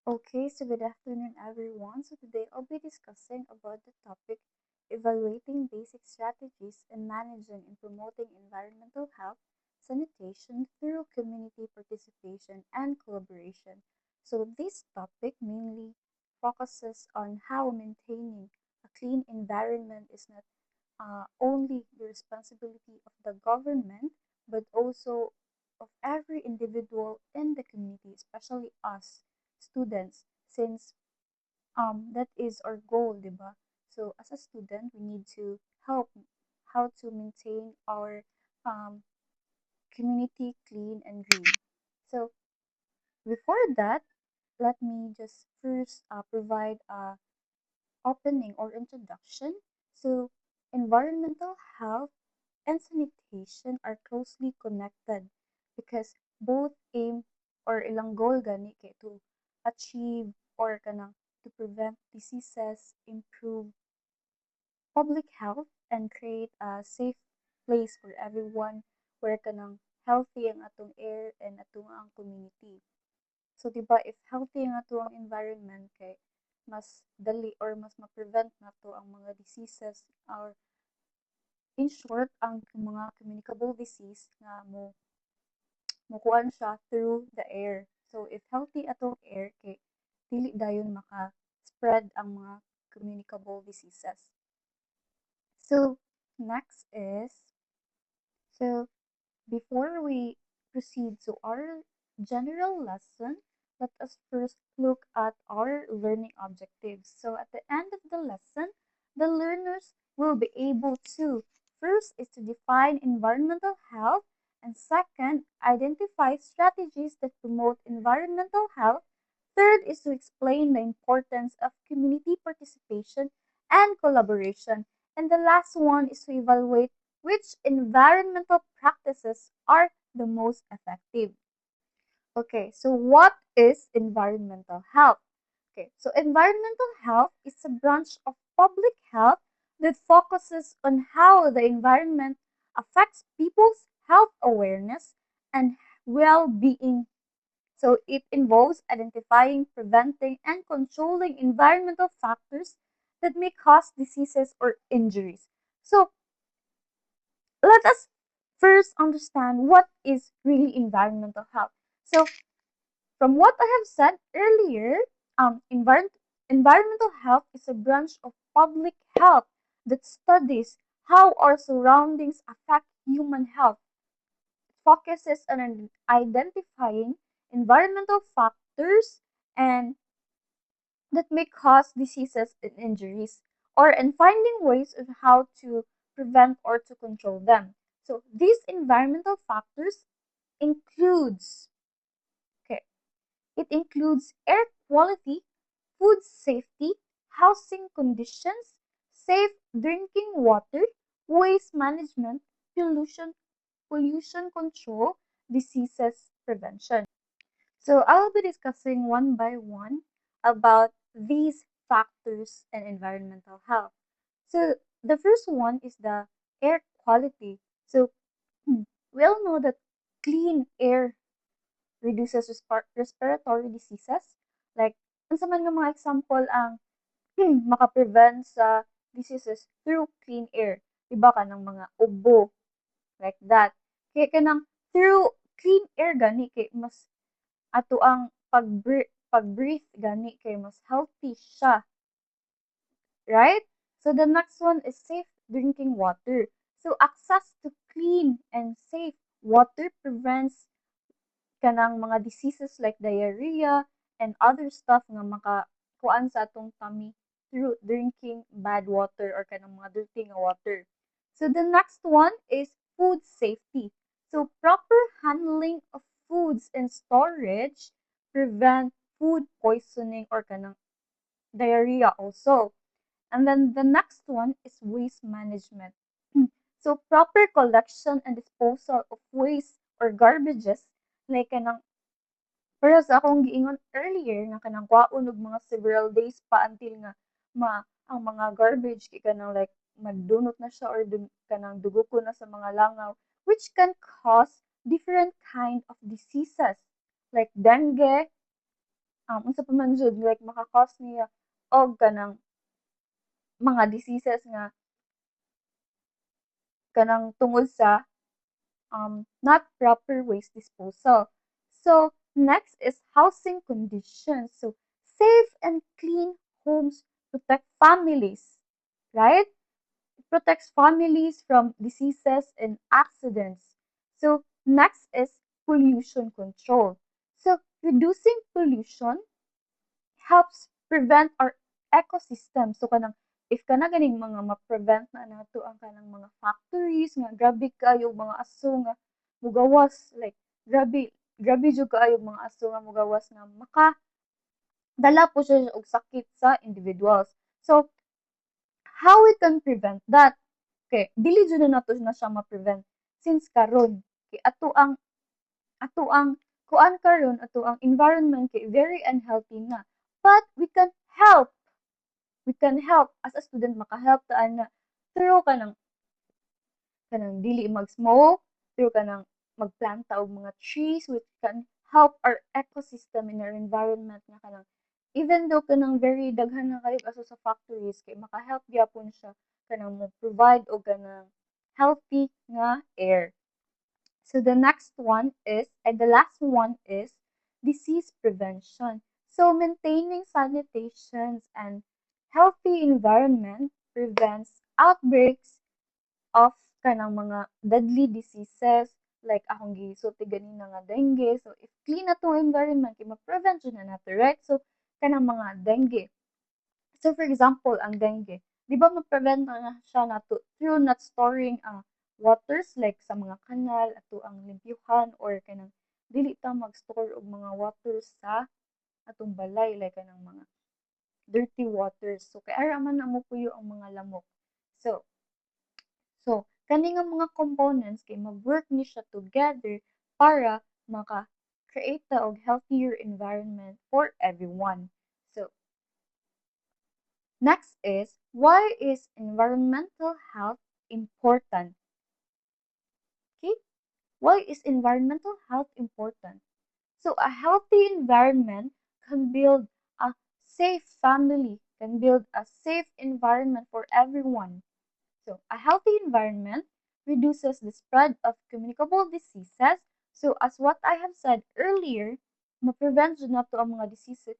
Okay, so good afternoon, everyone. So today I'll be discussing about the topic evaluating basic strategies in managing and promoting environmental health, sanitation through community participation and collaboration. So this topic mainly focuses on how maintaining a clean environment is not only the responsibility of the government, but also of every individual in the community, especially us students, since that is our goal, diba? So as a student, we need to help how to maintain our um, community clean and green. So before that, let me just first provide a opening or introduction. So environmental health and sanitation are closely connected because both aim or ilang goal gani kay to achieve or kanang to prevent diseases, improve public health, and create a safe place for everyone where kanang healthy ang atong air and atong ang community. So, di ba, if healthy ang ato ang environment, kay mas dali or mas ma-prevent na to ang mga diseases or in short, ang mga communicable disease nga mukuan siya through the air. So, if healthy atong air, kay dili dayon maka-spread ang mga communicable diseases. So, next is, so before we proceed to our general lesson, let us first look at our learning objectives. So at the end of the lesson, the learners will be able to first is to define environmental health, and second, identify strategies that promote environmental health. Third is to explain the importance of community participation and collaboration. And the last one is to evaluate which environmental practices are the most effective. Okay, so what is environmental health? Okay, so environmental health is a branch of public health that focuses on how the environment affects people's health awareness and well being. So it involves identifying, preventing, and controlling environmental factors that may cause diseases or injuries. So let us first understand what is really environmental health. So, from what I have said earlier, environmental health is a branch of public health that studies how our surroundings affect human health. It focuses on identifying environmental factors and that may cause diseases and injuries, or in finding ways of how to prevent or to control them. So these environmental factors includes okay, it includes air quality, food safety, housing conditions, safe drinking water, waste management, pollution pollution control, diseases prevention. So I'll be discussing one by one about these factors in environmental health. So the first one is the air quality. So we all know that clean air reduces respiratory diseases. Like, unsa man nga mga example ang makaprevent sa diseases through clean air. Iba ka ng mga ubo, like that. Kaya kanang through clean air gani kay mas ato ang pag-breathe gani kay mas healthy siya, right? So the next one is safe drinking water. So access to clean and safe water prevents kanang mga diseases like diarrhea and other stuff nga makakuan sa atong tummy through drinking bad water or kanang mga dirty nga water. So the next one is food safety. So proper handling of foods and storage prevent food poisoning or kanang diarrhea also. And then the next one is waste management. So proper collection and disposal of waste or garbages like kanang pero sa akong giingon earlier nga kanang kwaon og mga several days pa until nga ang mga garbage kay kanang like madunot na siya or kanang dugoko na sa mga langaw which can cause different kind of diseases like dengue, unsa pa man jud like maka-cause niya og kanang mga diseases nga kanang tungod sa not proper waste disposal. So next is housing conditions. So safe and clean homes protect families, right? It protects families from diseases and accidents. So next is pollution control. So reducing pollution helps prevent our ecosystem. So kanang if kana ganing mga ma-prevent na nato ang kanang mga factories nga grabe kayo mga aso nga mugawas like grabe jud kaayo mga aso nga mugawas nga dala po siya og sakit sa individuals. So how we can prevent that? Okay, dili jud na nato na siya ma-prevent since karon kay ato ang kuan karon ato ang environment kay very unhealthy na. But we can help as a student maka-help ta ana through kanang dili mag-smoke, through kanang magplanta og mga trees which can help our ecosystem in our environment nga kanang even though kanang very daghan na kayo aso sa factories kay maka-help gyapon siya kanang mo provide og kanang healthy nga air. So the next one is, and the last one is disease prevention. So maintaining sanitations and healthy environment prevents outbreaks of kanang mga deadly diseases like akong gisulti ganina nga dengue. So if clean na tong environment, kay ma-prevent na nato, right? So kanang mga dengue. So for example, ang dengue, di ba ma-prevent na siya nato through not storing waters like sa mga kanal ato ang limpyuhan or kanang dili ta mag-store og mga waters sa atong balay like kanang mga dirty waters. So kay ara man na mo puyo ang mga lamok. So kani nga mga components kay mag-work ni siya together para maka-create ta og healthier environment for everyone. So next is, why is environmental health important? Okay, why is environmental health important? So a healthy environment can build a safe family, can build a safe environment for everyone. So a healthy environment reduces the spread of communicable diseases. So as what I have said earlier, ma-prevent jud nato ang mga diseases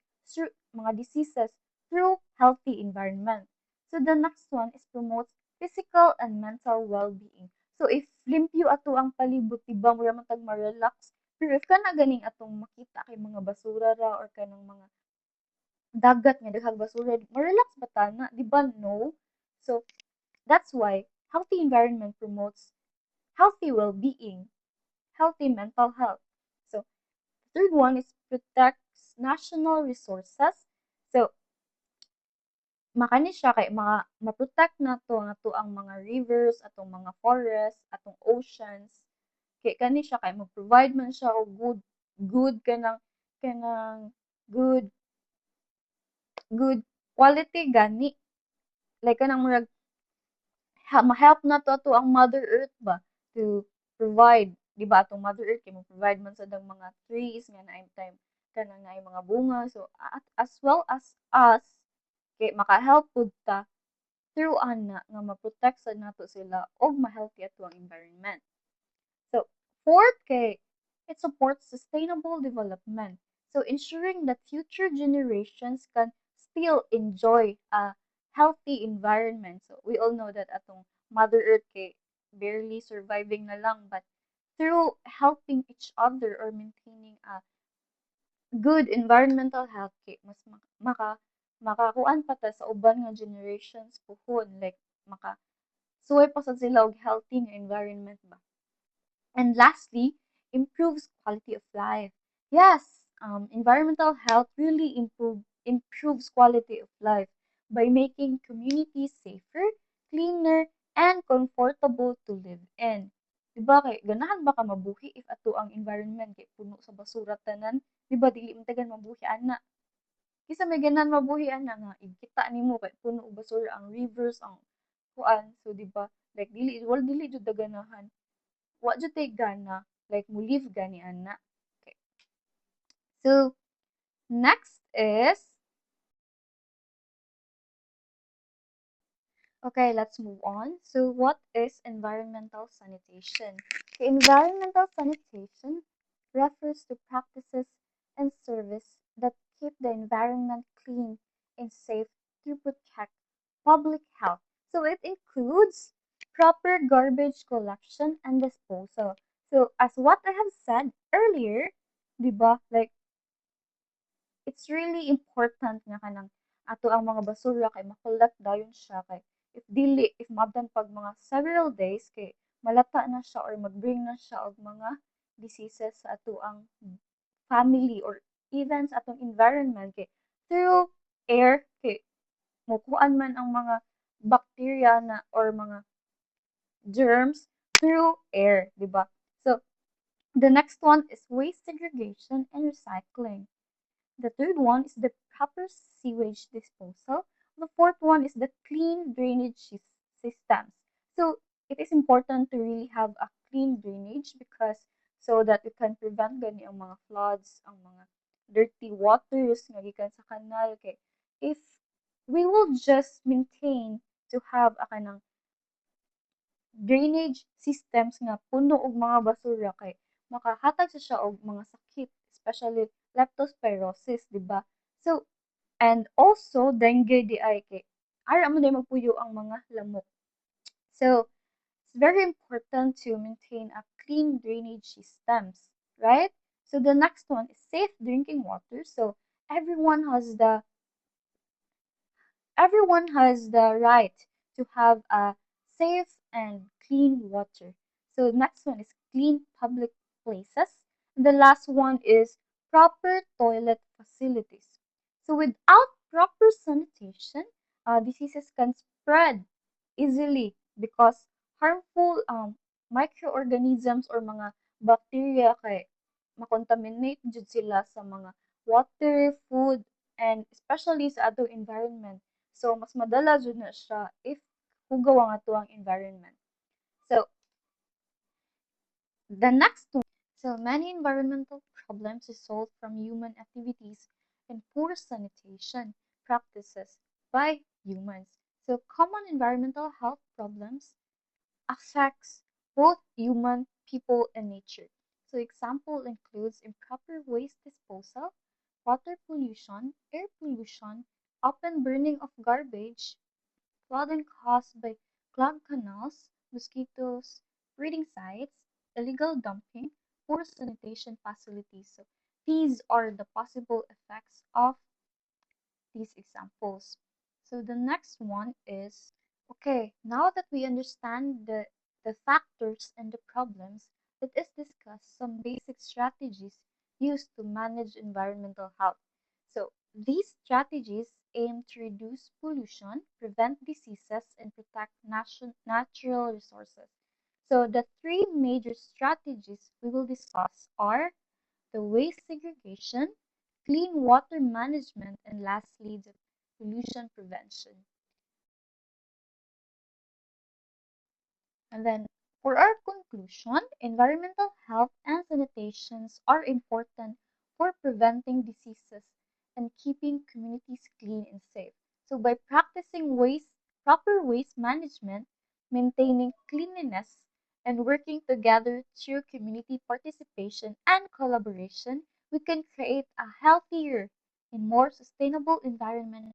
through healthy environment. So the next one is promotes physical and mental well-being. So if limpyo ato ang palibot, diba mo man tag ma-relax. Pero if kana ganing atong makita kay mga basura ra or kanang mga dagat nga daghang basura, ma-relax ba ta na? Di ba no? So that's why healthy environment promotes healthy well-being, healthy mental health. So third one is protects national resources. So makani siya kay ma-protect nato ang ato ang mga rivers, atong mga forests, atong oceans. Kay kani siya kay mag-provide man siya og good kanang good good quality gani. Like kanang murag ma-help na to ang Mother Earth ba to provide, di ba atong Mother Earth kay mo provide man sa dang mga trees nga naay time kanang naay mga bunga. So as well as us kay maka-help pud ta through ana nga ma-protect sad nato sila og ma-healthy ato ang environment. So, fourth kay it supports sustainable development. So, ensuring that future generations can still enjoy a healthy environment. So, we all know that atong Mother Earth kay barely surviving na lang, but through helping each other or maintaining a good environmental health kay mas makakuan pa ta sa uban nga generations puhon like suway pa sad sila og healthy nga environment ba. And lastly, improves quality of life. Yes, environmental health really improves quality of life by making communities safer, cleaner, and comfortable to live in. Diba kay ganahan ba ka mabuhi if ato ang environment kay puno sa basura tanan? Diba dili man tagan mabuhi ana? Kisa may ganahan mabuhi ana nga ikita nimo kay puno og basura ang rivers, ang kuan. So diba like dili jud ganahan wa jud tay gana like mo live gani ana. Okay. So next is Okay, let's move on. So, what is environmental sanitation? Okay, environmental sanitation refers to practices and service that keep the environment clean and safe to protect public health. So, it includes proper garbage collection and disposal. So, as what I have said earlier, diba, like it's really important nga kanang ato ang mga basura kay ma-collect dayon siya kay if mabdan pag mga several days kay malata na siya or mag-bring na siya og mga diseases sa ato ang family or even sa atong environment kay through air kay mukuan man ang mga bacteria na or mga germs through air, di ba? So, the next one is waste segregation and recycling. The third one is the proper sewage disposal. The fourth one is the clean drainage systems. So it is important to really have a clean drainage because so that we can prevent gani ang mga floods, ang mga dirty waters nga gikan sa kanal kay if we will just maintain to have a kanang drainage systems nga puno og mga basura kay makahatag siya og mga sakit, especially leptospirosis, di ba? So, and also dengue di ay kay ara mo na magpuyo ang mga lamok. So, it's very important to maintain a clean drainage systems, right? So the next one is safe drinking water. So everyone has the Everyone has the right to have a safe and clean water. So next one is clean public places. The last one is proper toilet facilities. So without proper sanitation, diseases can spread easily because harmful microorganisms or mga bacteria kay makontaminate jud sila sa mga water, food, and especially sa atong environment. So, mas madala jud na siya if hugaw ang ato ang environment. So, the next one. So, many environmental problems result from human activities and poor sanitation practices by humans. So, common environmental health problems affects both human, people, and nature. So, example includes improper waste disposal, water pollution, air pollution, open burning of garbage, flooding caused by clogged canals, mosquitoes, breeding sites, illegal dumping, poor sanitation facilities. So these are the possible effects of these examples. So the next one is okay, now that we understand the factors and the problems, let us discuss some basic strategies used to manage environmental health. So these strategies aim to reduce pollution, prevent diseases, and protect natural resources. So the three major strategies we will discuss are the waste segregation, clean water management, and lastly, the pollution prevention. And then for our conclusion, environmental health and sanitations are important for preventing diseases and keeping communities clean and safe. So by practicing proper waste management, maintaining cleanliness, and working together through community participation and collaboration, we can create a healthier and more sustainable environment